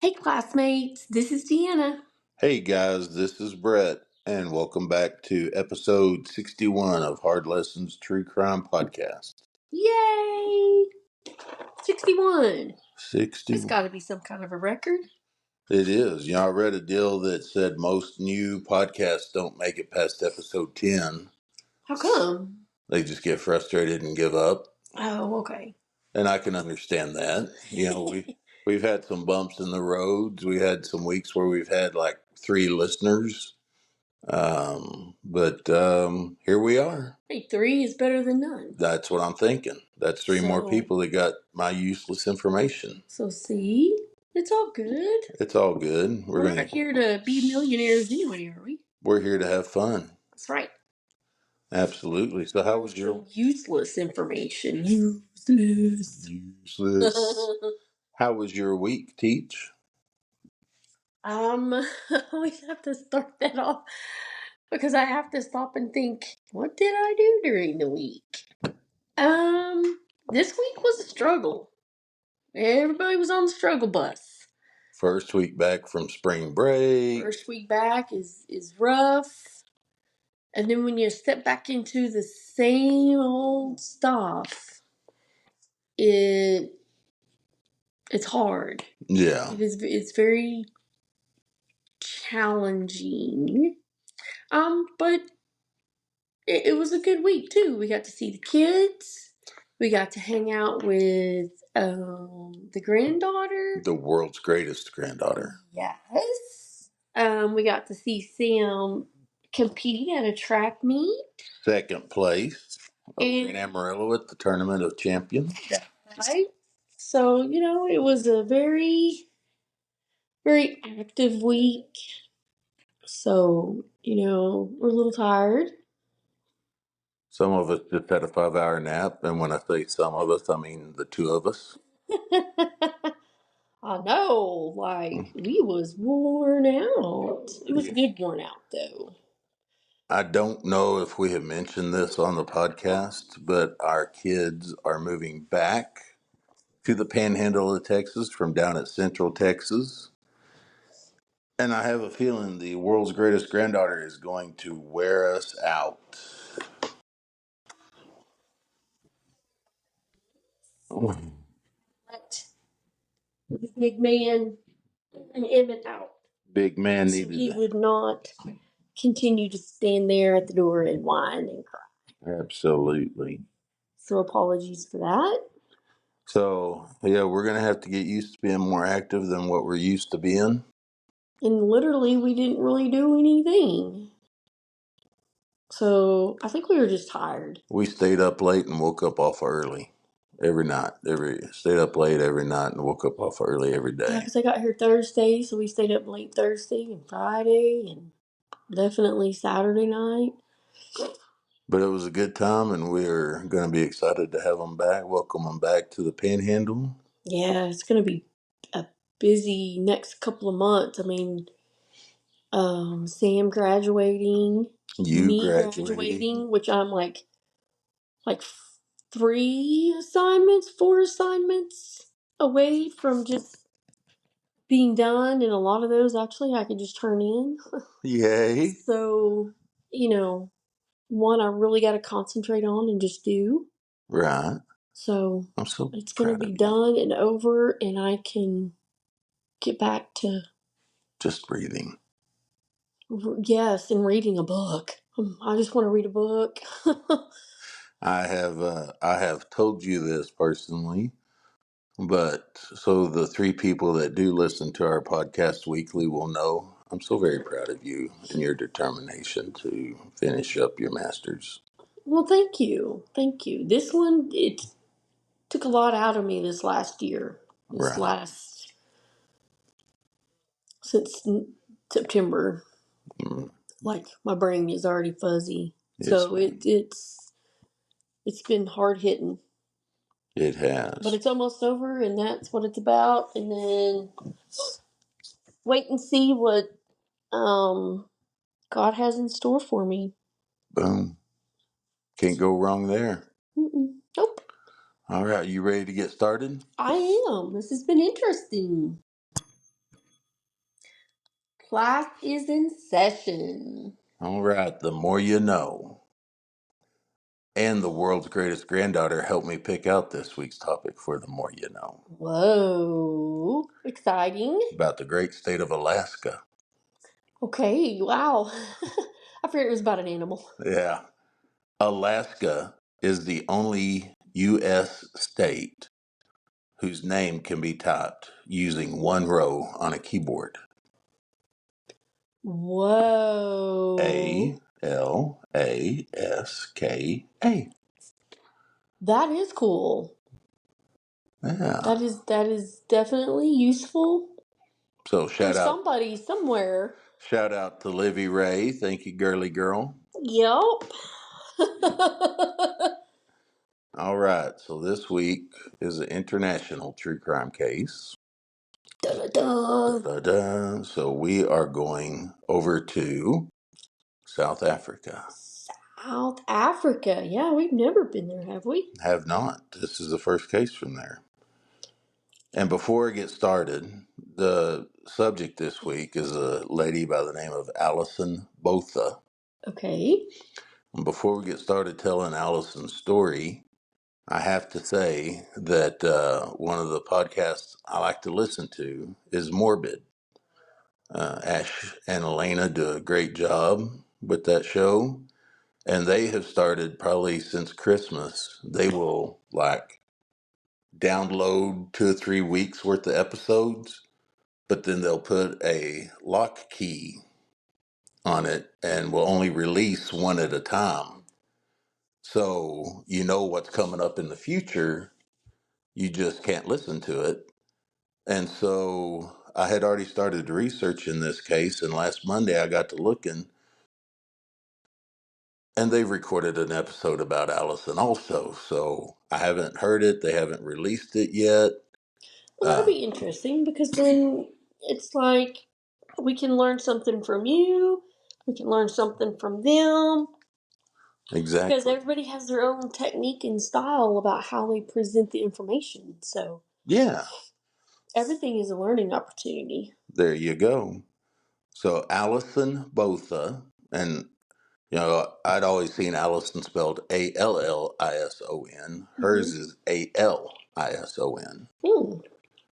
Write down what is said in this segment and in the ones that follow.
Hey, classmates, this is Deanna. Hey guys, this is Brett, and welcome back to episode 61 of Hard Lessons True Crime Podcast. Yay! 61. 60. That's got to be some kind of a record. It is. I read a deal that said most new podcasts don't make it past episode 10. How come? They just get frustrated and give up. Oh, okay. And I can understand that. We've had some bumps in the roads. We had some weeks where we've had like 3 listeners. But here we are. Hey, 3 is better than none. That's what I'm thinking. That's 3 more people that got my useless information. So, see? It's all good. It's all good. We're not here to be millionaires anyway, are we? We're here to have fun. That's right. Absolutely. So how was your useless information? Useless. How was your week, Teach? I always have to start that off because I have to stop and think, what did I do during the week? This week was a struggle. Everybody was on the struggle bus. First week back from spring break. First week back is rough. And then when you step back into the same old stuff, it's hard. Yeah. It's very challenging. But it was a good week too. We got to see the kids. We got to hang out with the granddaughter. The world's greatest granddaughter. Yes. We got to see Sam compete at a track meet. Second place in Amarillo at the Tournament of Champions. Right. So, it was a very, very active week. So, we're a little tired. Some of us just had a 5-hour nap, and when I say some of us, I mean the 2 of us. I know, we was worn out. It was good worn out, though. I don't know if we have mentioned this on the podcast, but our kids are moving back to the panhandle of Texas from down at Central Texas. And I have a feeling the world's greatest granddaughter is going to wear us out. Let the big man and Emmett out. Big man So needed he that. would not continue to stand there at the door and whine and cry. Absolutely. So apologies for that. So, yeah, we're going to have to get used to being more active than what we're used to being. And literally, we didn't really do anything. So I think we were just tired. We stayed up late and woke up off early every night. Stayed up late every night and woke up off early every day. Yeah, because I got here Thursday, so we stayed up late Thursday and Friday and definitely Saturday night. But it was a good time, and we're going to be excited to have them back, welcome them back to the Panhandle. Yeah, it's going to be a busy next couple of months. I mean, Sam graduating, me graduating, which I'm like 4 assignments away from just being done, and a lot of those actually I could just turn in. Yay. So, one I really got to concentrate on and just do. Right. So I'm so it's going to be done and over, and I can get back to just breathing. Yes, and reading a book. I just want to read a book. I have told you this personally, but so the 3 people that do listen to our podcast weekly will know I'm so very proud of you and your determination to finish up your master's. Well, thank you. Thank you. This one, it took a lot out of me this last year. Since September. Like, my brain is already fuzzy. So it's been hard hitting. It has. But it's almost over, and that's what it's about. And then wait and see what God has in store for me. Boom. Can't go wrong there. Nope. All right, you ready to get started? I am. This has been interesting. class is in session. All right, the more you know. And the world's greatest granddaughter helped me pick out this week's topic for the more you know. Whoa, exciting. About the great state of Alaska. Okay, wow. I figured it was about an animal. Yeah. Alaska is the only U.S. state whose name can be typed using one row on a keyboard. Whoa. Alaska. That is cool. Yeah. That is definitely useful So for somebody somewhere. shout out to Livy Ray. Thank you, girly girl. Yep. All right. So this week is an international true crime case. Da-da-da. Da-da-da. So we are going over to South Africa. South Africa. Yeah, we've never been there, have we? Have not. This is the first case from there. And before I get started, the subject this week is a lady by the name of Alison Botha. Okay. And before we get started telling Alison's story, I have to say that one of the podcasts I like to listen to is Morbid. Ash and Elena do a great job with that show. And they have started probably since Christmas. They will like download 2 or 3 weeks worth of episodes, but then they'll put a lock key on it and will only release one at a time. So you know what's coming up in the future. You just can't listen to it. And so I had already started research in this case, and last Monday I got to looking, and they've recorded an episode about Allison also. So I haven't heard it. They haven't released it yet. Well, that'll be interesting because then it's like we can learn something from you. We can learn something from them. Exactly. Because everybody has their own technique and style about how they present the information. So, yeah, everything is a learning opportunity. there you go. So Alison Botha, and I'd always seen Allison spelled Allison. Hers is Alison.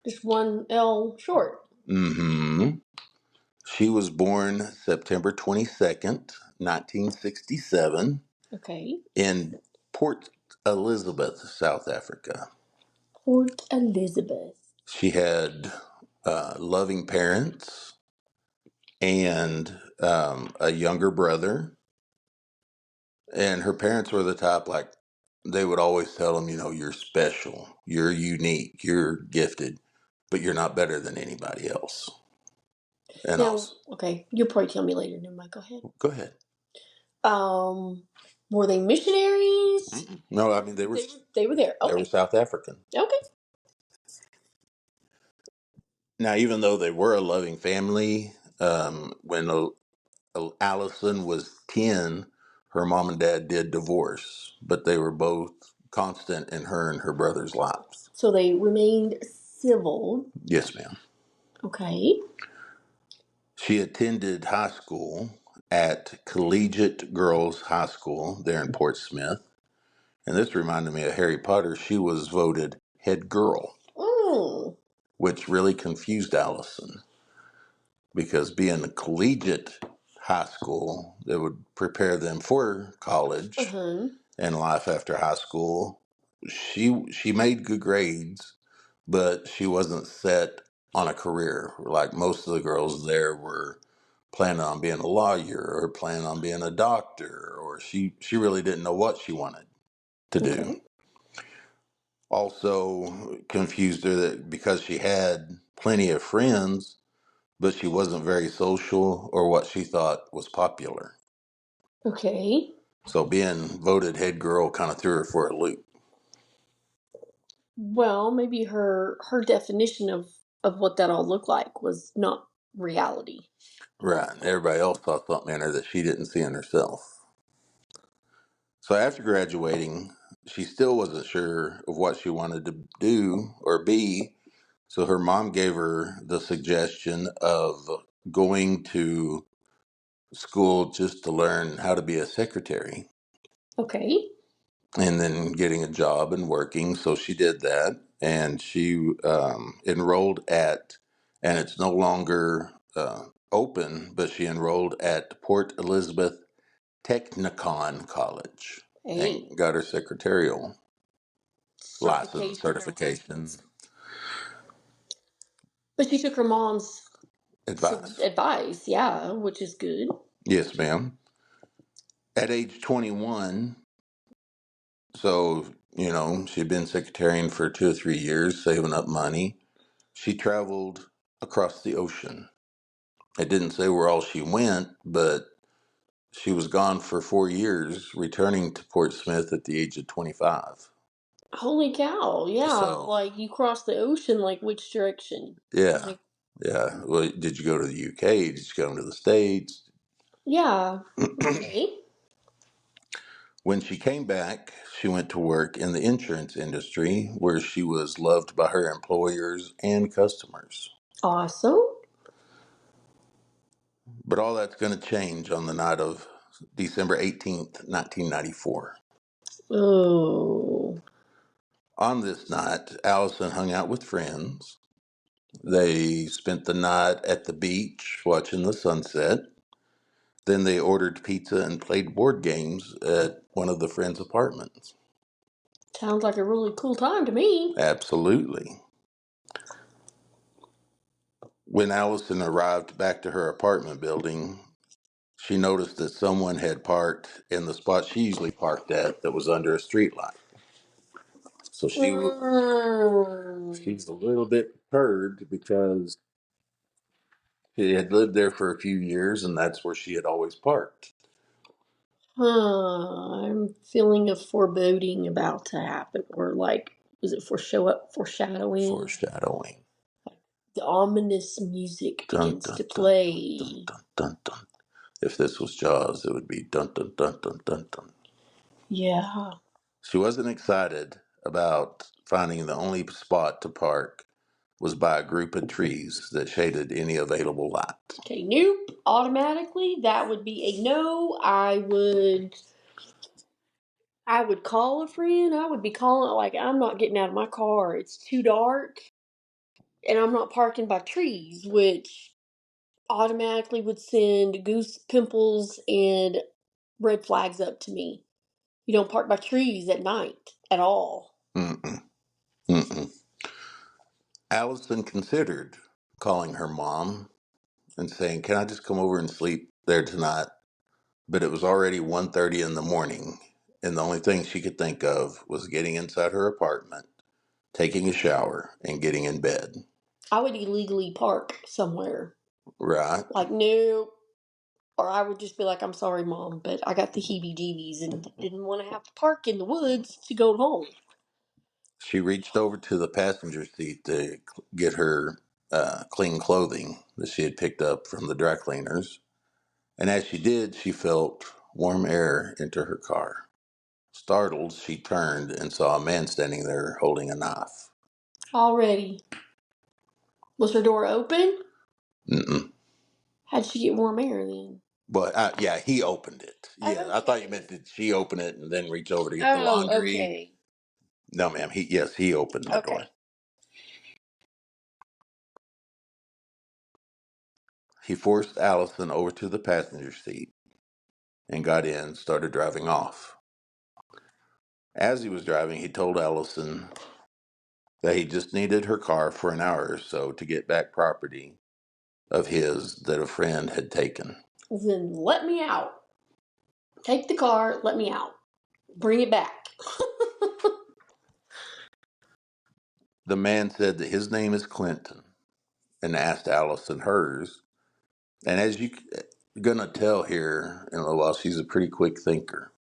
Just one L short. Mm-hmm. She was born September 22nd, 1967, Okay. in Port Elizabeth, South Africa. Port Elizabeth. She had loving parents and a younger brother. And her parents were the type, like, they would always tell them, you're special, you're unique, you're gifted, but you're not better than anybody else. And Now, also, okay, you'll probably tell me later. Never mind. Go ahead. go ahead. Were they missionaries? Mm-mm. No, I mean, they were They were there. they were Okay. South African. Okay. Now, even though they were a loving family, when Allison was 10, her mom and dad did divorce, but they were both constant in her and her brother's lives. So they remained civil. Yes, ma'am. Okay. She attended high school at Collegiate Girls High School there in Portsmouth. And this reminded me of Harry Potter. She was voted head girl, which really confused Allison because being a collegiate high school, that would prepare them for college and life after high school. She made good grades, but she wasn't set on a career. Like most of the girls there were planning on being a lawyer or planning on being a doctor, or she really didn't know what she wanted to do. Okay. Also confused her that because she had plenty of friends, but she wasn't very social or what she thought was popular. Okay. So being voted head girl kind of threw her for a loop. Well, maybe her definition of what that all looked like was not reality. Right. And everybody else saw something in her that she didn't see in herself. So after graduating, she still wasn't sure of what she wanted to do or be. So her mom gave her the suggestion of going to school just to learn how to be a secretary Okay. and then getting a job and working. So she did that, and she enrolled at, and it's no longer open, but she enrolled at Port Elizabeth Technicon College and Hey, got her secretarial license certification and certification license. But she took her mom's advice. advice, yeah, which is good. Yes, ma'am. At age 21, so, she'd been secretarian for 2 or 3 years, saving up money. She traveled across the ocean. It didn't say where all she went, but she was gone for 4 years, returning to Portsmouth at the age of 25. Holy cow, yeah. So, Like you crossed the ocean, like which direction? yeah, Like, yeah. Well, did you go to the UK? Did you come to the States? yeah. Okay. When she came back, she went to work in the insurance industry where she was loved by her employers and customers. Awesome. But all that's going to change on the night of December 18th, 1994. Oh, On this night, Allison hung out with friends. They spent the night at the beach watching the sunset. Then they ordered pizza and played board games at one of the friends' apartments. sounds like a really cool time to me. Absolutely. When Allison arrived back to her apartment building, she noticed that someone had parked in the spot she usually parked at that was under a streetlight. So Mm. she's a little bit perturbed because she had lived there for a few years and that's where she had always parked. I'm feeling a foreboding about to happen, or like, is it foreshadowing? Foreshadowing. The ominous music Dun begins dun to dun dun dun play. dun dun dun. If this was Jaws, it would be dun dun dun dun dun dun. Yeah. She wasn't excited about finding the only spot to park was by a group of trees that shaded any available light. Okay, nope. Automatically, that would be a no. I would call a friend. I would be calling like I'm not getting out of my car. It's too dark and I'm not parking by trees, which automatically would send goose pimples and red flags up to me. You don't park by trees at night at all. Mm-mm, mm-mm. Allison considered calling her mom and saying, "Can I just come over and sleep there tonight?" But it was already 1:30 in the morning, and the only thing she could think of was getting inside her apartment, taking a shower, and getting in bed. I would illegally park somewhere. Right? Like, no. Or I would just be like, I'm sorry, Mom, but I got the heebie jeebies and didn't want to have to park in the woods to go home. She reached over to the passenger seat to get her clean clothing that she had picked up from the dry cleaners. And as she did, she felt warm air enter her car. Startled, she turned and saw a man standing there holding a knife. Already. Was her door open? Mm-mm. How'd she get warm air then? But yeah, he opened it. Yeah, I thought you meant Okay. that she opened it and then reach over to get the Oh, laundry. okay. No, ma'am. He opened the door. Okay. He forced Allison over to the passenger seat and got in, started driving off. As he was driving, he told Allison that he just needed her car for an hour or so to get back property of his that a friend had taken. Then let me out. Take the car, let me out. Bring it back. The man said that his name is Clinton and asked Allison hers. And as you're going to tell here in a little while, she's a pretty quick thinker.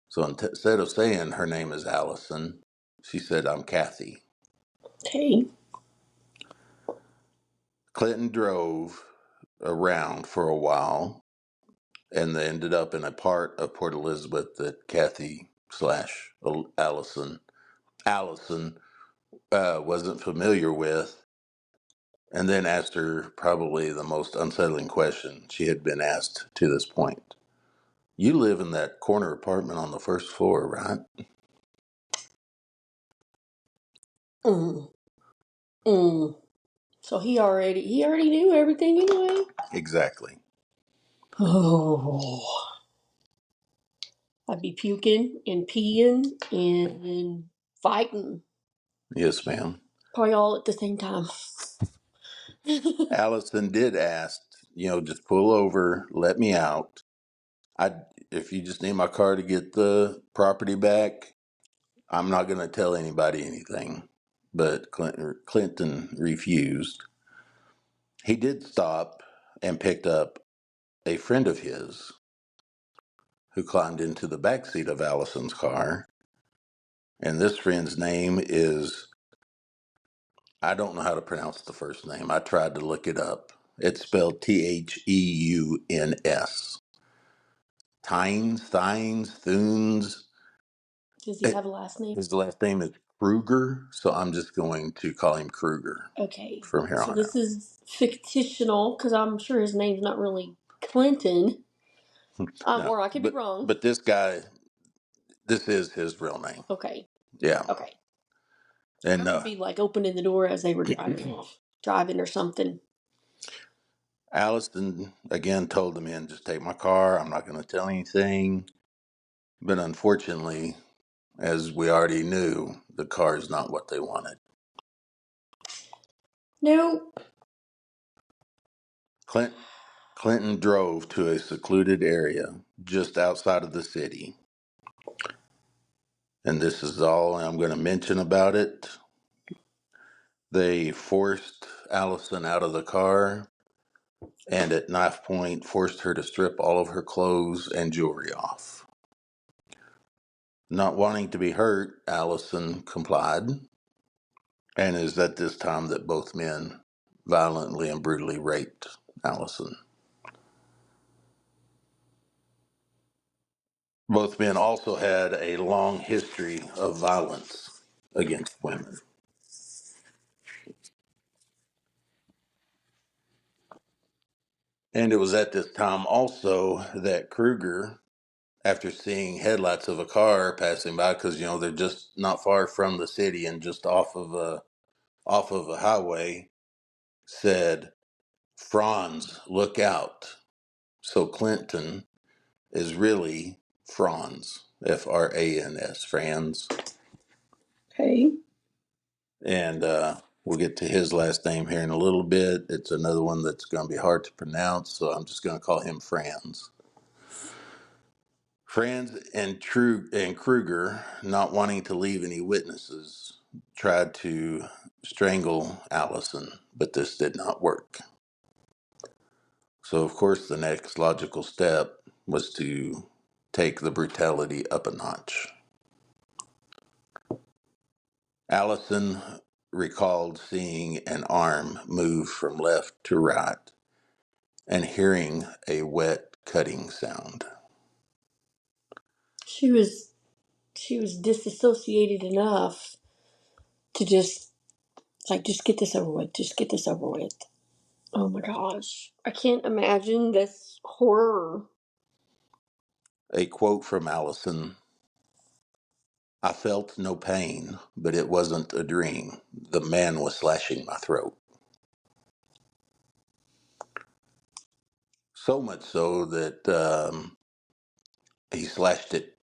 So instead of saying her name is Allison, she said, "I'm Kathy." Okay. Clinton drove around for a while and they ended up in a part of Port Elizabeth that Kathy slash Allison wasn't familiar with. and then asked her probably the most unsettling question she had been asked to this point. You live in that corner apartment on the first floor, right? Mm, mm. So he already knew everything anyway. Exactly. Oh, I'd be puking and peeing and fighting, Yes, ma'am. probably all at the same time. Allison did ask, just pull over, let me out. I, if you just need my car to get the property back, I'm not going to tell anybody anything. But Clinton refused. He did stop and picked up a friend of his who climbed into the back seat of Allison's car. And this friend's name is, I don't know how to pronounce the first name. I tried to look it up. It's spelled Theuns. Thunes. Does he have a last name? His last name is Kruger, so I'm just going to call him Kruger Okay, from here so on this out. is fictional because I'm sure his name's not really Clinton. No, Or I could be wrong. but this guy, this is his real name. Okay, Yeah, okay. I and could be like opening the door as they were driving or something. Allison again told the men, "Just take my car. I'm not going to tell anything." But unfortunately, as we already knew, the car is not what they wanted. No. Clint, Clinton drove to a secluded area just outside of the city. And this is all I'm going to mention about it. They forced Allison out of the car and at knife point forced her to strip all of her clothes and jewelry off. Not wanting to be hurt, Allison complied, and it is at this time that both men violently and brutally raped Allison. Both men also had a long history of violence against women. And it was at this time also that Kruger, after seeing headlights of a car passing by, because they're just not far from the city and just off of a highway, said, "Franz, look out." So Clinton is really Franz, Frans, Franz. Okay. And we'll get to his last name here in a little bit. It's another one that's going to be hard to pronounce, so I'm just going to call him Franz. Franz and Kruger, not wanting to leave any witnesses, tried to strangle Allison, but this did not work. So, of course, the next logical step was to take the brutality up a notch. Allison recalled seeing an arm move from left to right and hearing a wet cutting sound. She was disassociated enough to just get this over with. Just get this over with. Oh my gosh. I can't imagine this horror. A quote from Allison: "I felt no pain, but it wasn't a dream. The man was slashing my throat." So much so that he slashed it.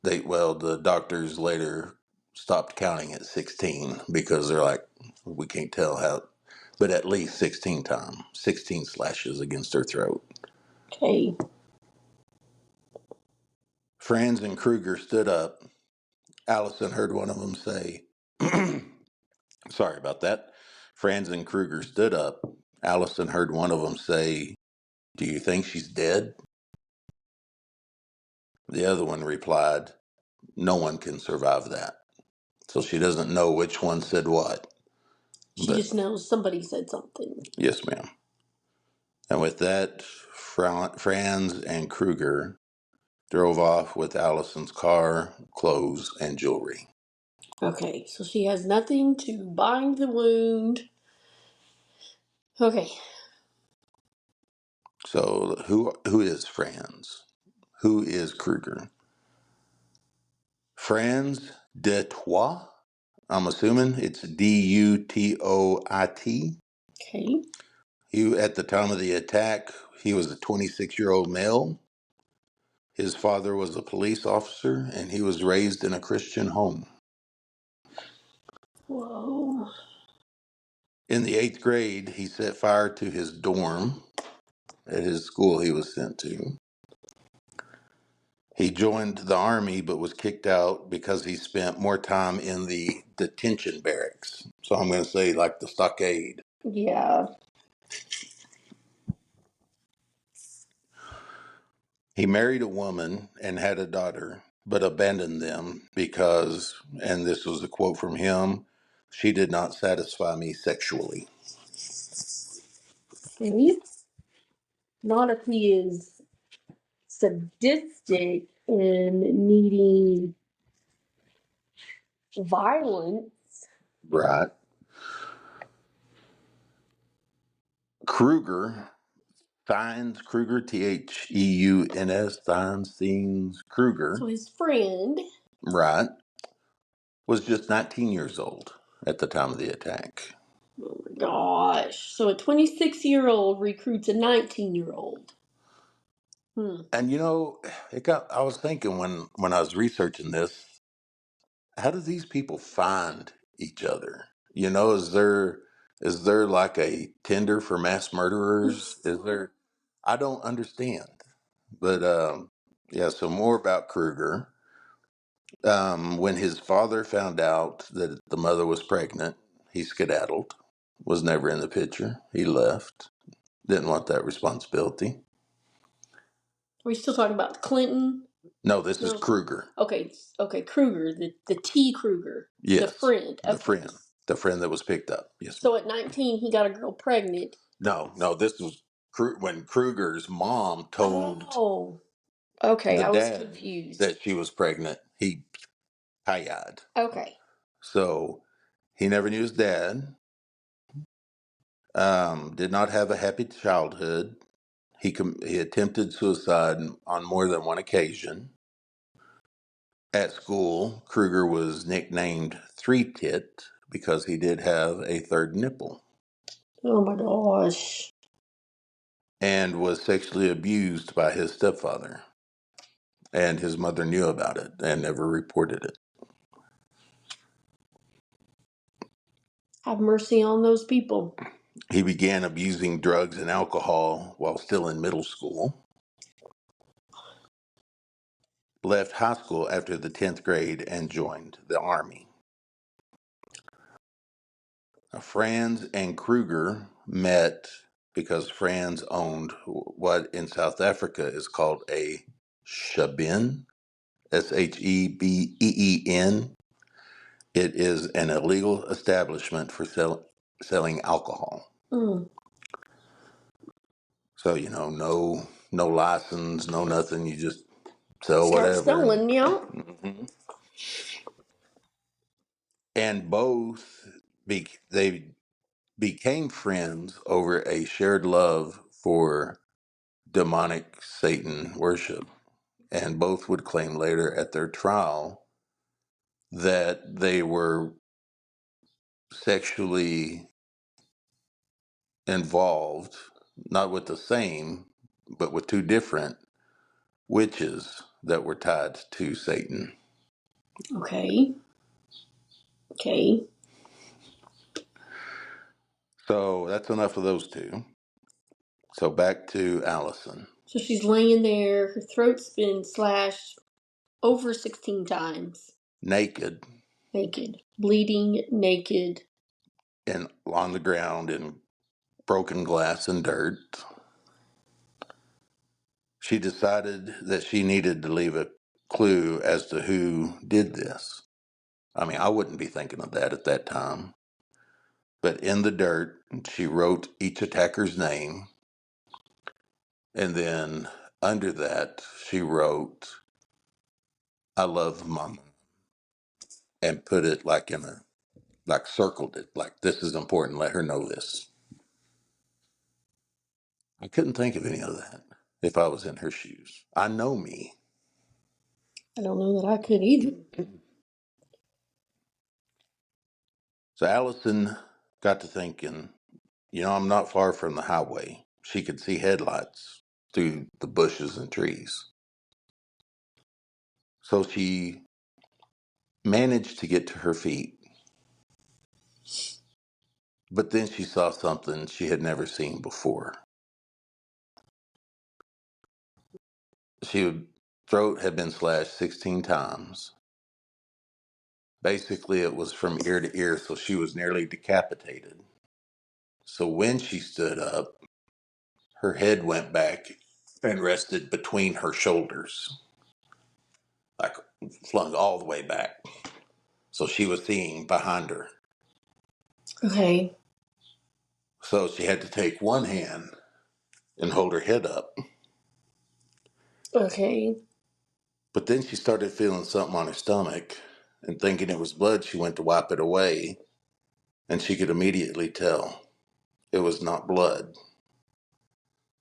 The doctors later stopped counting at 16 because they're like, we can't tell how, but at least 16 slashes against her throat. Okay. Franz and Kruger stood up. Allison heard one of them say, sorry about that. Franz and Kruger stood up. Allison heard one of them say, "Do you think she's dead?" The other one replied, "No one can survive that." So she doesn't know which one said what. She But just knows somebody said something. yes, ma'am. And with that, Franz and Kruger drove off with Allison's car, clothes, and jewelry. Okay, so she has nothing to bind the wound. Okay. So who is Franz? Who is Kruger? Franz Detroit. I'm assuming it's Dutoit. Okay. He, at the time of the attack, he was a 26-year-old male. His father was a police officer, and he was raised in a Christian home. Whoa. In the 8th grade, he set fire to his dorm at his school he was sent to. He joined the army but was kicked out because he spent more time in the detention barracks. So I'm going to say like the stockade. Yeah. He married a woman and had a daughter, but abandoned them because, and this was a quote from him, she did not satisfy me sexually. Okay. Not if he is sadistic and needing violence. Right. Kruger, Kruger, Theuns, So Kruger, his friend. right, was just 19 years old at the time of the attack. Oh my gosh. So a 26-year-old recruits a 19-year-old. Hmm. And I was thinking when I was researching this, how do these people find each other? Is there like a Tinder for mass murderers? Is there? I don't understand. But yeah, so more about Kruger. When his father found out that the mother was pregnant, he skedaddled, was never in the picture. He left, didn't want that responsibility. Are we still talking about Clinton? No, this is No. Kruger. Okay. Okay. Kruger, the T. Kruger, the Yes, friend. the Okay. friend, the friend that was picked up. Yes, So ma'am. at 19, he got a girl pregnant. No, this was when Kruger's mom told Oh. Okay. the I was dad confused. that she was pregnant. He hi-yad. Okay. So he never knew his dad. Did not have a happy childhood. He attempted suicide on more than one occasion. At school, Kruger was nicknamed Three Tit because he did have a third nipple Oh my gosh. and was sexually abused by his stepfather. And his mother knew about it and never reported it. Have mercy on those people. He began abusing drugs and alcohol while still in middle school. Left high school after the 10th grade and joined the Army. Franz and Kruger met because Franz owned what in South Africa is called a shebeen, Shebeen. It is an illegal establishment for selling alcohol. Mm. So, no license, no nothing. You just sell Start whatever. selling, yeah. Mhm. And both, they became friends over a shared love for demonic Satan worship. And both would claim later at their trial that they were sexually involved, not with the same, but with two different witches that were tied to Satan. Okay. Okay. So that's enough of those two. So back to Allison. So she's laying there. Her throat's been slashed over 16 times. Naked Naked. Bleeding, naked. and on the ground in broken glass and dirt. She decided that she needed to leave a clue as to who did this. I mean, I wouldn't be thinking of that at that time. But in the dirt, she wrote each attacker's name. And then under that, she wrote, I love mama. And put it like circled it, like this is important. Let her know this. I couldn't think of any of that if I was in her shoes. I know me. I don't know that I could either. So Allison got to thinking, I'm not far from the highway. She could see headlights through the bushes and trees. So she managed to get to her feet, but then she saw something she had never seen before. Her throat had been slashed 16 times. Basically, it was from ear to ear, so she was nearly decapitated. So when she stood up, her head went back and rested between her shoulders, like flung all the way back. So she was seeing behind her. Okay. So she had to take one hand and hold her head up. Okay. But then she started feeling something on her stomach, and thinking it was blood, she went to wipe it away, and she could immediately tell it was not blood.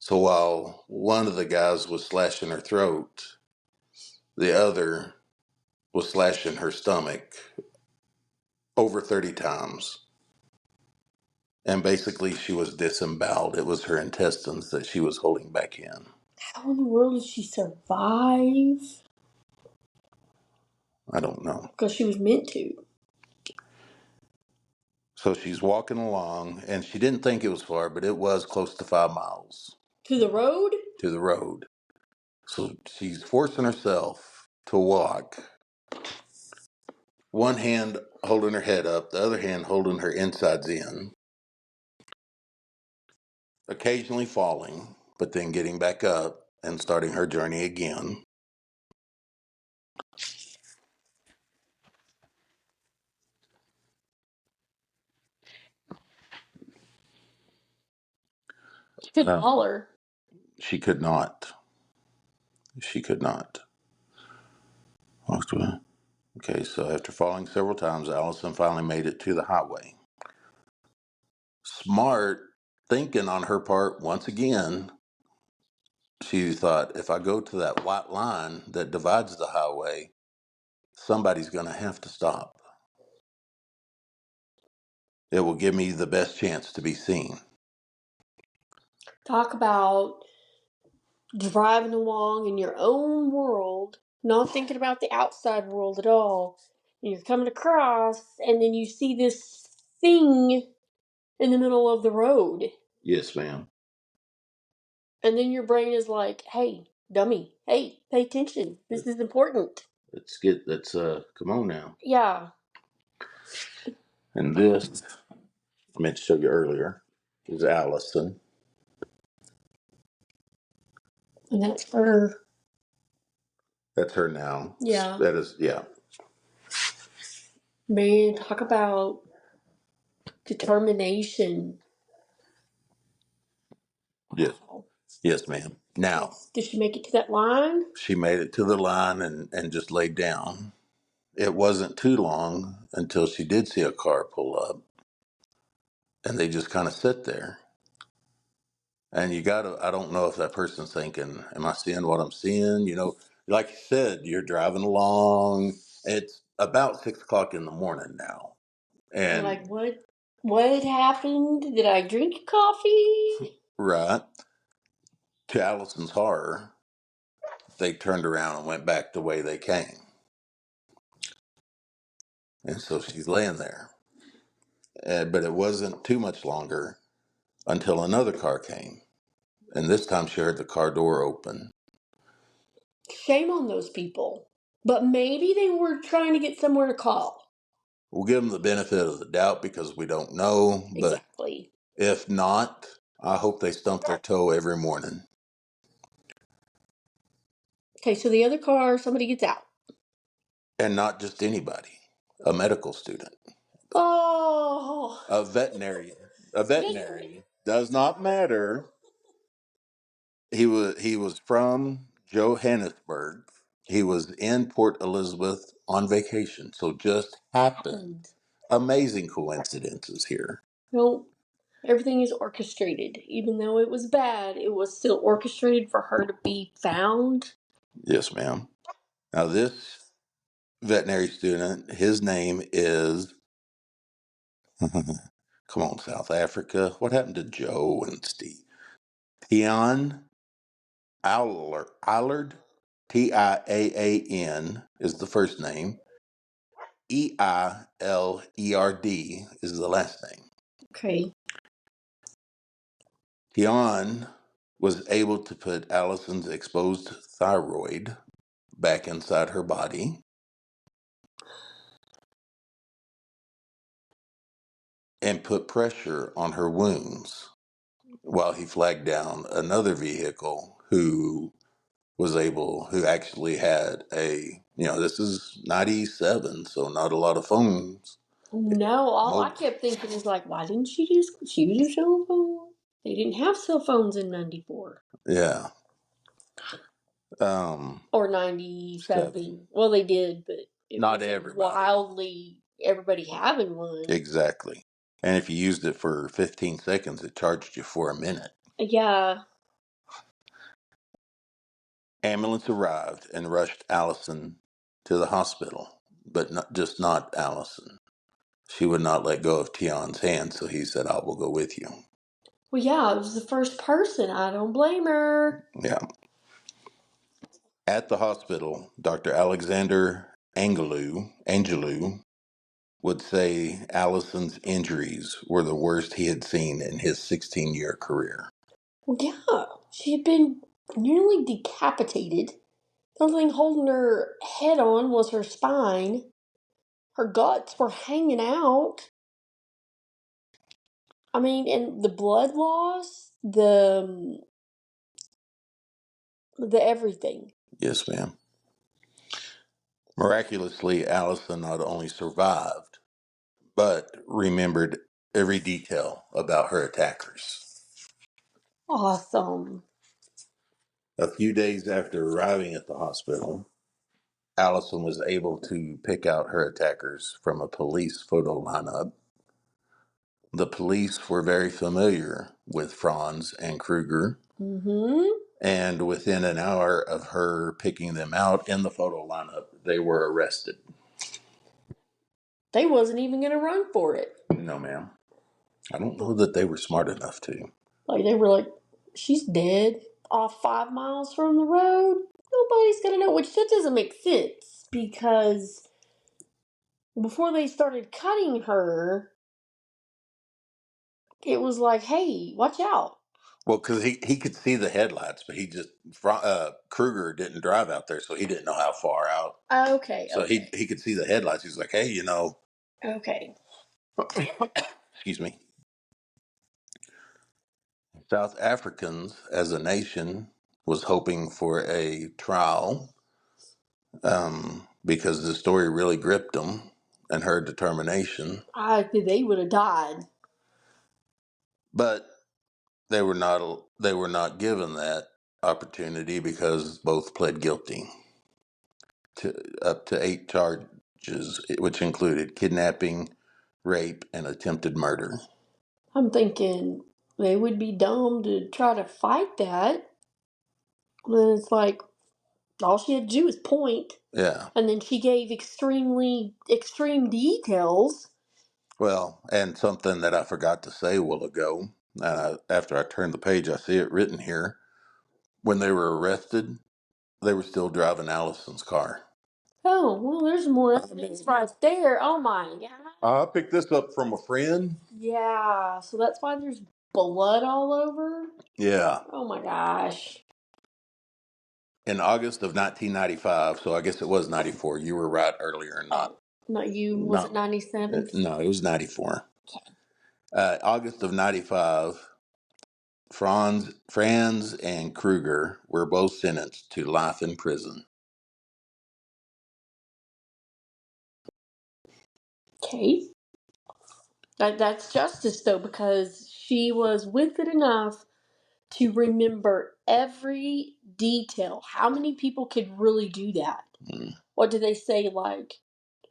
So while one of the guys was slashing her throat, the other was slashing her stomach over 30 times. And basically, she was disemboweled. It was her intestines that she was holding back in. How in the world did she survive? I don't know. Because she was meant to. So she's walking along, and she didn't think it was far, but it was close to 5 miles To the road? to the road. So she's forcing herself to walk, one hand holding her head up, the other hand holding her insides in, occasionally falling, but then getting back up and starting her journey again. She couldn't holler. She could not. She could not. Okay, so after falling several times, Allison finally made it to the highway. Smart thinking on her part once again. She thought, if I go to that white line that divides the highway, somebody's going to have to stop. It will give me the best chance to be seen. Talk about driving along in your own world, not thinking about the outside world at all. And you're coming across, and then you see this thing in the middle of the road. Yes, ma'am. And then your brain is like, hey, dummy, hey, pay attention. This is important. Come on now. Yeah. And this, I meant to show you earlier, is Allison. And that's her. That's her now. Yeah. That is, yeah. Man, talk about determination. Yes. Wow. Yes, ma'am. Now, Yes. Did she make it to that line? she made it to the line and just laid down. It wasn't too long until she did see a car pull up, and they just kind of sit there. And I don't know if that person's thinking, am I seeing what I'm seeing? Like you said, you're driving along. It's about 6 o'clock in the morning now. You're And, like, what? What happened? Did I drink coffee? right, to Allison's horror, they turned around and went back the way they came. And so she's laying there. But it wasn't too much longer until another car came. And this time she heard the car door open. Shame on those people. But maybe they were trying to get somewhere to call. We'll give them the benefit of the doubt because we don't know. But Exactly. if not, I hope they stump their toe every morning. Okay, so the other car, somebody gets out. And not just anybody, a medical student, Oh. a veterinary. A veterinary does not matter. He was from Johannesburg. He was in Port Elizabeth on vacation. So just happened. Amazing coincidences here. No. Everything is orchestrated. Even though it was bad, it was still orchestrated for her to be found. Yes, ma'am. Now, this veterinary student, his name is, come on, South Africa. What happened to Joe and Steve? Tian Allard, Tiaan is the first name. Eilerd is the last name. Okay. Tian was able to put Allison's exposed thyroid back inside her body and put pressure on her wounds while he flagged down another vehicle who actually had this is 97, so not a lot of phones. No, all I Mo- kept thinking is like, why didn't she just use her cell phone? They didn't have cell phones in 94 yeah. Um, or Seven. 97. Well, they did, but it Not wasn't everybody. wildly everybody having one. Exactly. And if you used it for 15 seconds, it charged you for a minute. Yeah. Ambulance arrived and rushed Allison to the hospital, but not Allison. She would not let go of Tion's hand, so he said, I will go with you. Well, yeah, it was the first person. I don't blame her. Yeah. At the hospital, Dr. Alexander Angelou would say Allison's injuries were the worst he had seen in his 16-year career. Well, yeah, she had been nearly decapitated. The only thing holding her head on was her spine. Her guts were hanging out. I mean, and the blood loss, the everything. Yes, ma'am. Miraculously, Allison not only survived, but remembered every detail about her attackers. Awesome. A few days after arriving at the hospital, Allison was able to pick out her attackers from a police photo lineup. The police were very familiar with Franz and Kruger, Mm-hmm. and within an hour of her picking them out in the photo lineup, they were arrested. They wasn't even going to run for it. No, ma'am. I don't know that they were smart enough to. Like, they were like, she's dead off 5 miles from the road. Nobody's going to know, which that doesn't make sense because before they started cutting her, it was like, hey, watch out. Well, because he could see the headlights, but Kruger didn't drive out there, so he didn't know how far out. Okay, So okay, he could see the headlights. He's like, hey, okay. excuse me. South Africans as a nation was hoping for a trial because the story really gripped them and her determination, They would have died. but they were not given that opportunity because both pled guilty to up to 8 charges, which included kidnapping, rape, and attempted murder. I'm thinking they would be dumb to try to fight that. Then it's like, all she had to do was point. Yeah. And then she gave extremely extreme details. Well, and something that I forgot to say a while ago, after I turned the page, I see it written here. When they were arrested, they were still driving Allison's car. Oh, well, there's more evidence right there. Oh my god. I picked this up from a friend. Yeah, so that's why there's blood all over. Yeah. Oh my gosh. In August of 1995, so I guess it was 94. You were right earlier, not. Oh, not you. Was it Not 97? no, it was 94. August of 95, Franz and Kruger were both sentenced to life in prison. Okay. That's justice, though, because she was with it enough to remember every detail. How many people could really do that? Mm. What do they say? Like,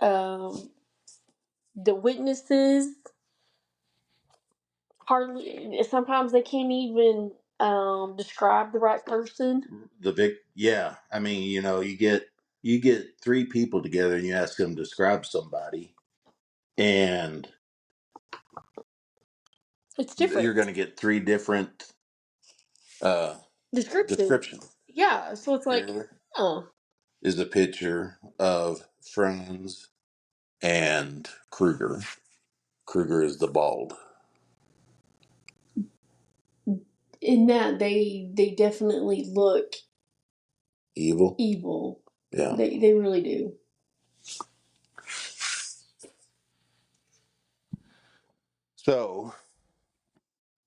the witnesses hardly. Sometimes they can't even describe the right person. Yeah. I mean, you get three people together and you ask them to describe somebody, and It's you're going different to get three different uh, descriptions. descriptions. Yeah, so it's like, Here oh, is a picture of Franz and Kruger. Kruger is the bald. in that they definitely look Evil? evil. Yeah. They really do. So,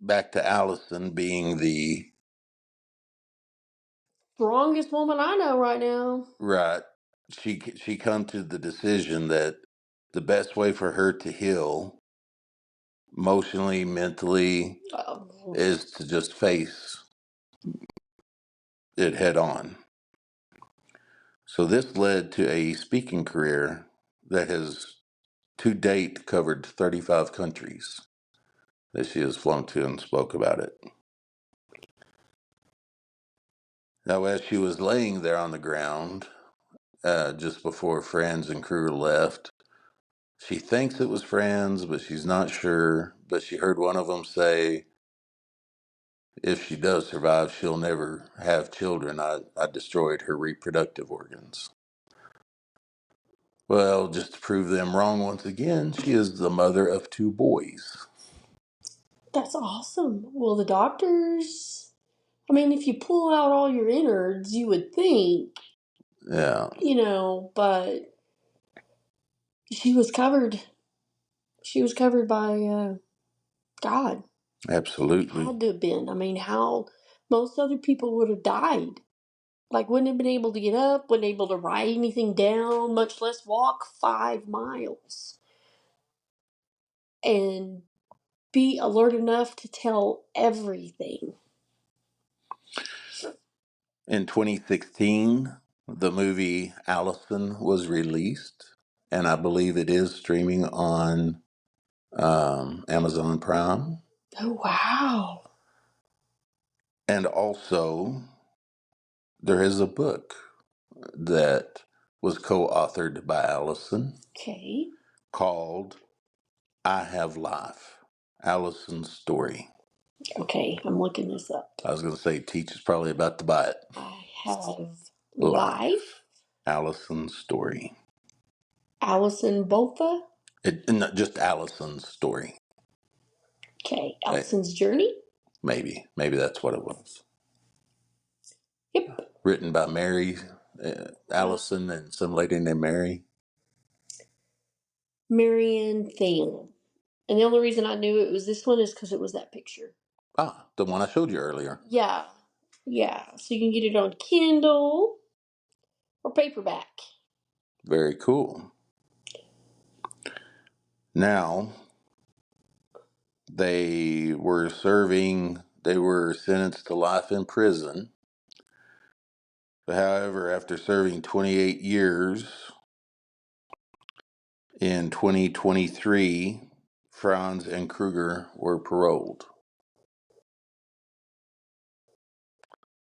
back to Allison being the Strongest woman I know right now. right. She come to the decision that the best way for her to heal emotionally, mentally, Oh, is to just face it head on. So this led to a speaking career that has to date covered 35 countries that she has flown to and spoke about it. Now, as she was laying there on the ground, just before Franz and Kruger left, she thinks it was Franz, but she's not sure. But she heard one of them say, if she does survive, she'll never have children. I destroyed her reproductive organs. Well, just to prove them wrong once again, she is the mother of two boys. that's awesome. Well, the doctors. I mean, if you pull out all your innards, you would think, Yeah, but she was covered. She was covered by God. absolutely. Had to have been. I mean, how most other people would have died. Like, wouldn't have been able to get up, wouldn't able to write anything down, much less walk 5 miles and be alert enough to tell everything. In 2016, the movie Allison was released, and I believe it is streaming on Amazon Prime. Oh, wow. And also, there is a book that was co authored by Allison Okay. called I Have Life, Allison's Story. Okay, I'm looking this up. I was going to say, Teach is probably about to buy it. I have Life, Life, Allison's Story. Alison Botha. Not just Allison's Story. Okay, Eh, Allison's Journey. maybe that's what it was. Yep. Written by Mary, Uh, Allison, and some lady named Mary. Marianne Thaler. And the only reason I knew it was this one is because it was that picture. Ah, the one I showed you earlier. Yeah. Yeah. So you can get it on Kindle or paperback. Very cool. Now, they were sentenced to life in prison. However, after serving 28 years in 2023, Franz and Kruger were paroled.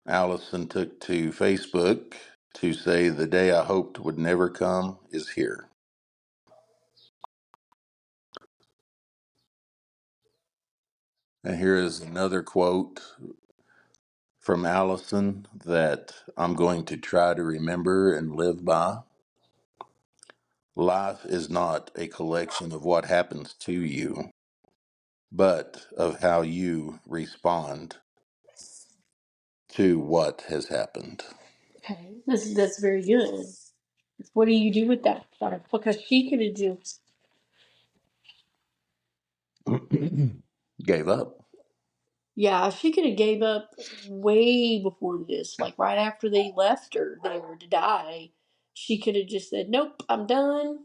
Allison took to Facebook to say, the day I hoped would never come is here. And here is another quote from Allison that I'm going to try to remember and live by. Life is not a collection of what happens to you, but of how you respond to what has happened. Okay. That's very good. What do you do with that stuff? Because she could have just, Gave up. yeah, she could have gave up way before this. Like right after they left her there to die, she could have just said, "Nope, I'm done."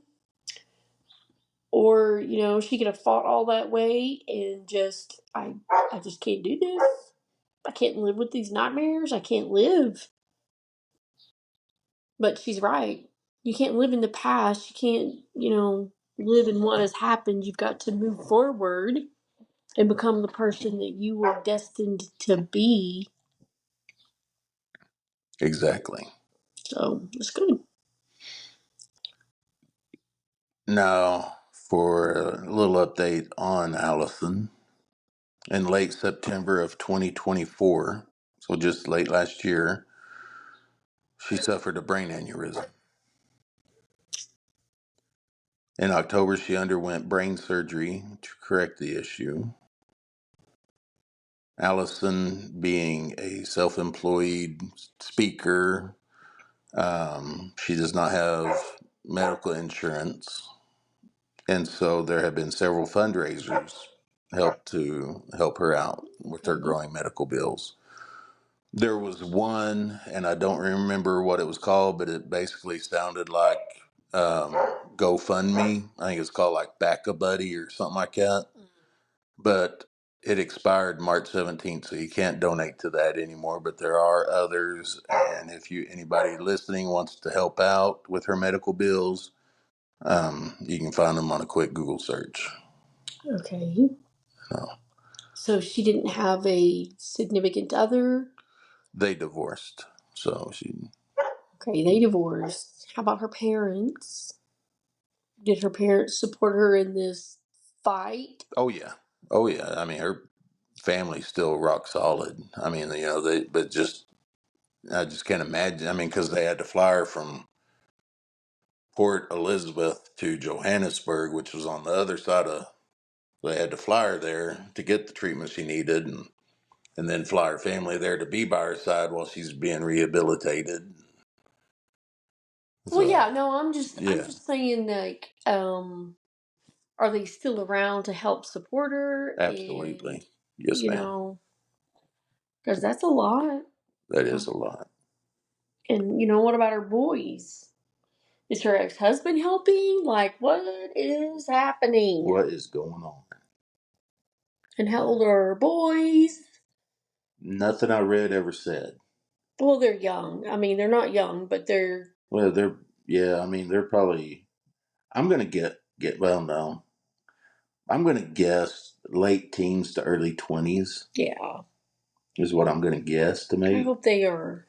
Or she could have fought all that way and just, I just can't do this. I can't live with these nightmares. I can't live. But she's right. You can't live in the past. You can't, live in what has happened. You've got to move forward. and become the person that you were destined to be. Exactly. So it's good. Now, for a little update on Allison, in late September of 2024, so just late last year, she suffered a brain aneurysm. In October, she underwent brain surgery to correct the issue. Allison, being a self employed speaker, she does not have medical insurance. And so there have been several fundraisers help her out with her Okay. growing medical bills. There was one, and I don't remember what it was called, but it basically sounded like um, GoFundMe. I think it's called like Back a Buddy or something like that. But it expired March 17th, so you can't donate to that anymore. But there are others, and if anybody listening wants to help out with her medical bills, you can find them on a quick Google search. Okay. So So she didn't have a significant other. they divorced, so she. Okay, they divorced. How about her parents? Did her parents support her in this fight? Oh yeah, oh yeah. I mean, her family's still rock solid. I mean, but just I just can't imagine. I mean, because they had to fly her from Port Elizabeth to Johannesburg, which was on the other side of. They had to fly her there to get the treatment she needed, and then fly her family there to be by her side while she's being rehabilitated. Well, So yeah, no, I'm yeah, just saying, like, are they still around to help support her? And, absolutely, yes, you ma'am. know, because that's a lot. That is Um, a lot. and, what about her boys? Is her ex husband helping? Like, what is happening? What is going on? And how old are her boys? Nothing I read ever said. Well, they're young. I mean, they're not young, but they're, Well, yeah. I mean, they're probably. I'm gonna get. Well, no. I'm gonna guess late teens to early 20s yeah. is what I'm gonna I guesstimate. hope they are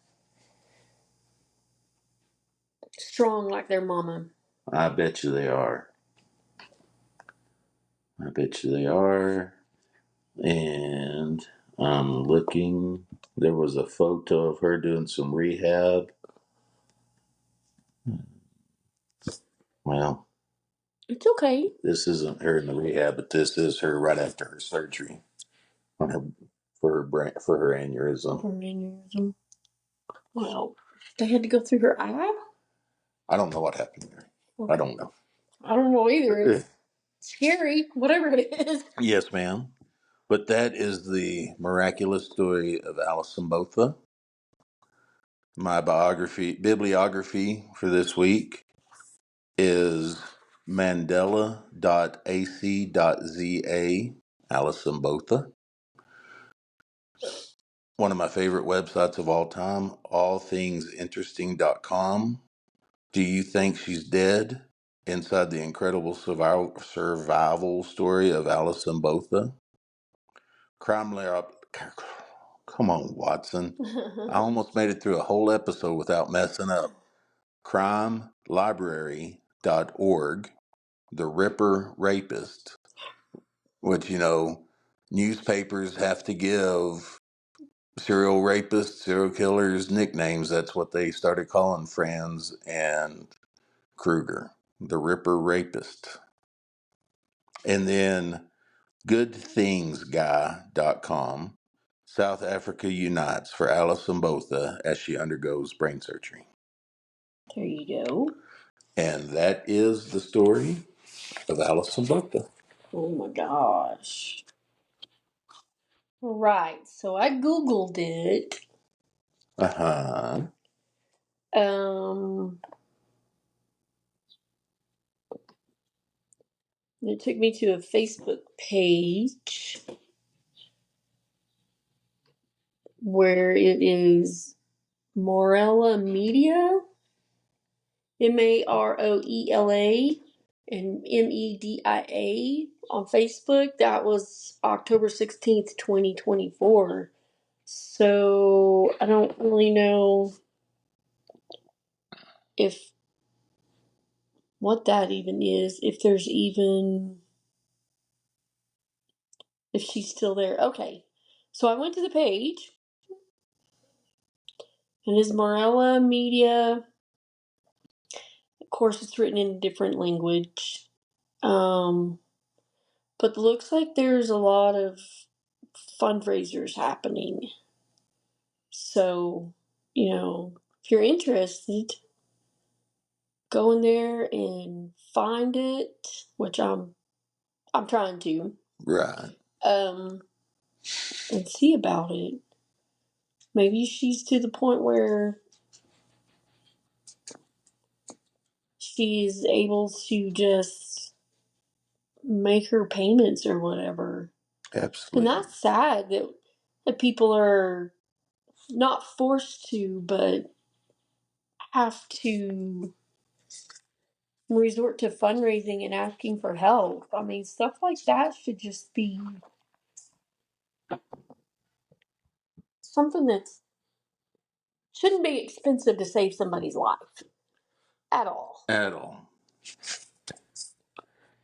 strong like their mama. I bet you they are. I bet you they are. And I'm looking. There was a photo of her doing some rehab. Well, It's okay. this isn't her in the rehab, but this is her right after her surgery on her for her aneurysm. Aneurysm. Well, they had to go through her eye? I don't know what happened there. I Okay. don't know. I don't know either. It's scary, whatever it is. Yes, ma'am. But that is the miraculous story of Alison Botha. My bibliography for this week is mandela.ac.za, Alison Botha. One of my favorite websites of all time, allthingsinteresting.com. Do you think she's dead? Inside the incredible survival story of Alison Botha. Crime Lab. Come on, Watson. I almost made it through a whole episode without messing up. Crimelibrary.org. The Ripper Rapist, which, newspapers have to give serial rapists, serial killers nicknames. That's what they started calling Franz and Kruger, the Ripper Rapist. And then goodthingsguy.com. South Africa unites for Alison Botha as she undergoes brain surgery. There you go. And that is the story of Alison Botha. Oh my gosh. Right. So I Googled it. Uh-huh. Um, it took me to a Facebook page where it is Morella Media, Maroela and Media. on Facebook, that was October 16th, 2024. So I don't really know if what that even is, if there's even, if she's still there. Okay. So I went to the page, and it's Morella Media. Of course, it's written in a different language. But looks like there's a lot of fundraisers happening. So, if you're interested, go in there and find it, which I'm trying to, Right. um, and see about it. Maybe she's to the point where she's able to just make her payments or whatever. And Absolutely. that's sad that people are not forced to, but have to resort to fundraising and asking for help. I mean, stuff like that should just be something that shouldn't be expensive to save somebody's life at all. At all.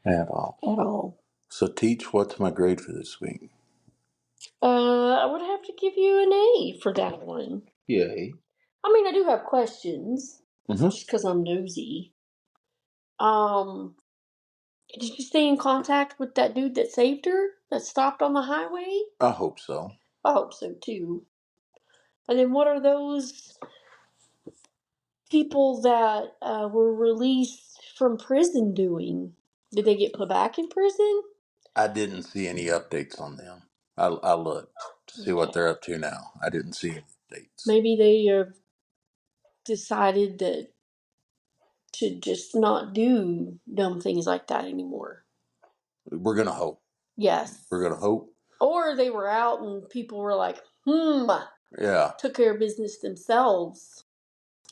At all. At all. So, Teach, what's my grade for this week? I would have to give you an A for that one. Yay. I mean, I do have questions, Mm-hmm. just because I'm nosy. Um, did you stay in contact with that dude that saved her, that stopped on the highway? I hope so. I hope so too. And then what are those people that were released from prison doing? Did they get put back in prison? I didn't see any updates on them. I looked to see what Okay. they're up to now. I didn't see any updates. Maybe they decided that to just not do dumb things like that anymore. We're going to hope. Yes. We're going to hope. Or they were out and people were like, Yeah. took care of business themselves.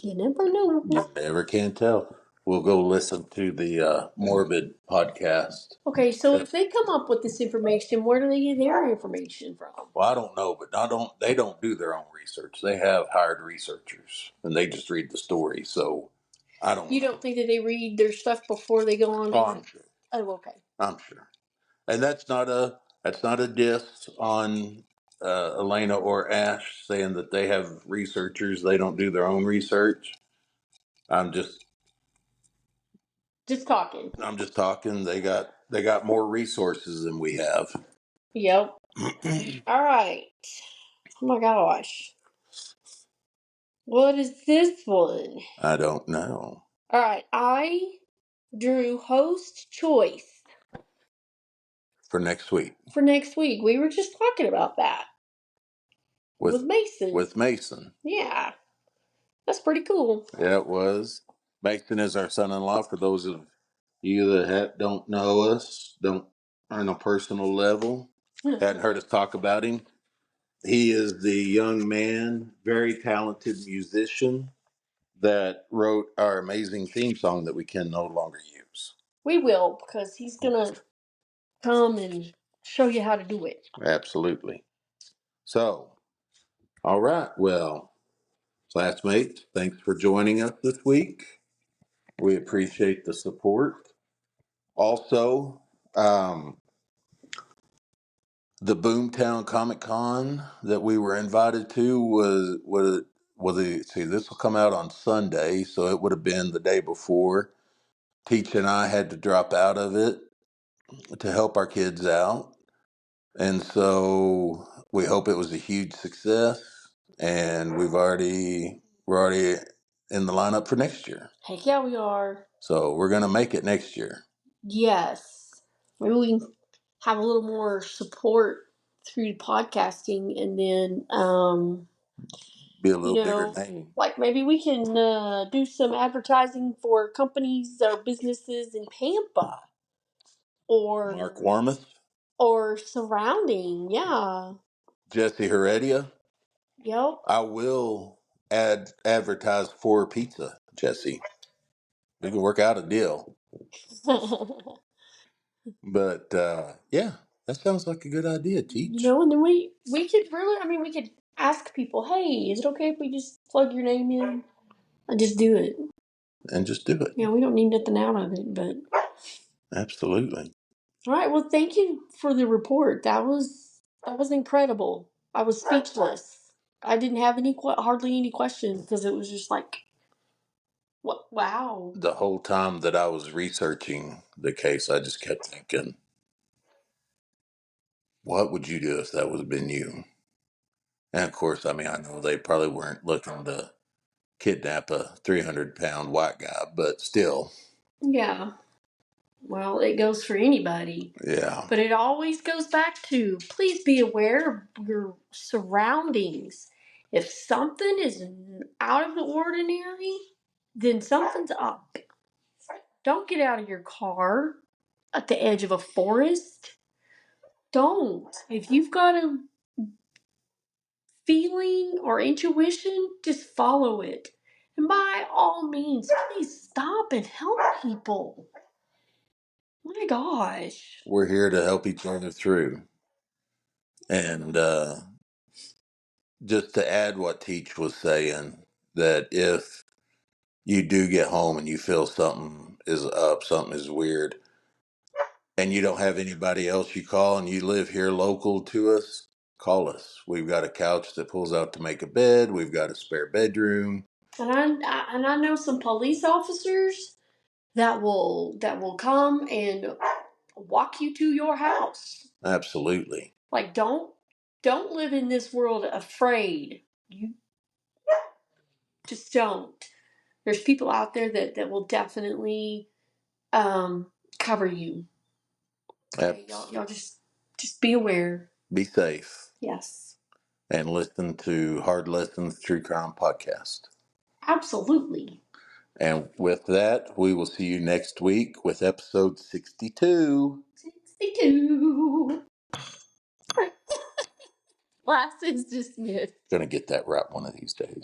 You never know. You never can tell. We'll go listen to the Morbid podcast. Okay, so if they come up with this information, where do they get their information from? Well, I don't know, but they don't do their own research. They have hired researchers, and they just read the story. So I don't You know. don't think that they read their stuff before they go on? Oh, I'm sure. Oh, okay. I'm sure. And that's not a diss on Elena or Ash saying that they have researchers. They don't do their own research. I'm just Just talking. I'm just talking. They got more resources than we have. Yep. All right. Oh my gosh. What is this one? I don't know. All right. I drew host choice For next week for next week. We were just talking about that with Mason. with Mason. Yeah. That's pretty cool. Yeah, it was. Mason is our son-in-law. For those of you that don't know us, don't on a personal level, hadn't heard us talk about him. He is the young man, very talented musician that wrote our amazing theme song that we can no longer use. We will, because he's going to come and show you how to do it. Absolutely. So, all right. Well, classmates, thanks for joining us this week. We appreciate the support. Also, the Boomtown Comic Con that we were invited to see, this will come out on Sunday, so it would have been the day before. Teach and I had to drop out of it to help our kids out. And so we hope it was a huge success, and we're already in the lineup for next year. Heck yeah, we are. So we're gonna make it next year. Yes. Maybe we can have a little more support through podcasting, and then, Be a little bigger name. like maybe we can do some advertising for companies or businesses in Pampa or Mark Warmouth, or surrounding. Yeah. Jesse Heredia. Yep. I will advertise for pizza, Jesse. We can work out a deal. But yeah, that sounds like a good idea, You Teach. know, and then we could really, I mean, we could ask people, hey, is it okay if we just plug your name in and just do it? And just do it. You know, we don't need nothing out of it, but Absolutely. all right. Well, thank you for the report. That was incredible. I was speechless. I didn't have hardly any questions because it was just like, what? Wow. The whole time that I was researching the case, I just kept thinking, what would you do if that would have been you? And of course, I mean, I know they probably weren't looking to kidnap a 300-pound white guy, but still, Yeah. Well, it goes for anybody. yeah, But it always goes back to please be aware of your surroundings. If something is out of the ordinary, then something's up. Don't get out of your car at the edge of a forest. Don't. If you've got a feeling or intuition, just follow it. And by all means, please stop and help people. My gosh. we're here to help each other through. And just to add what Teach was saying, that if you do get home and you feel something is up, something is weird, and you don't have anybody else you call and you live here local to us, call us. We've got a couch that pulls out to make a bed. We've got a spare bedroom. And I know some police officers that will come and walk you to your house. Absolutely. Like don't live in this world afraid. You just don't. There's people out there that will definitely cover you. Okay, y'all just be aware. Be safe Yes. and listen to Hard Lessons True Crime Podcast. Absolutely. And with that, we will see you next week with episode 62. 62. Class is dismissed. Gonna get that right one of these days.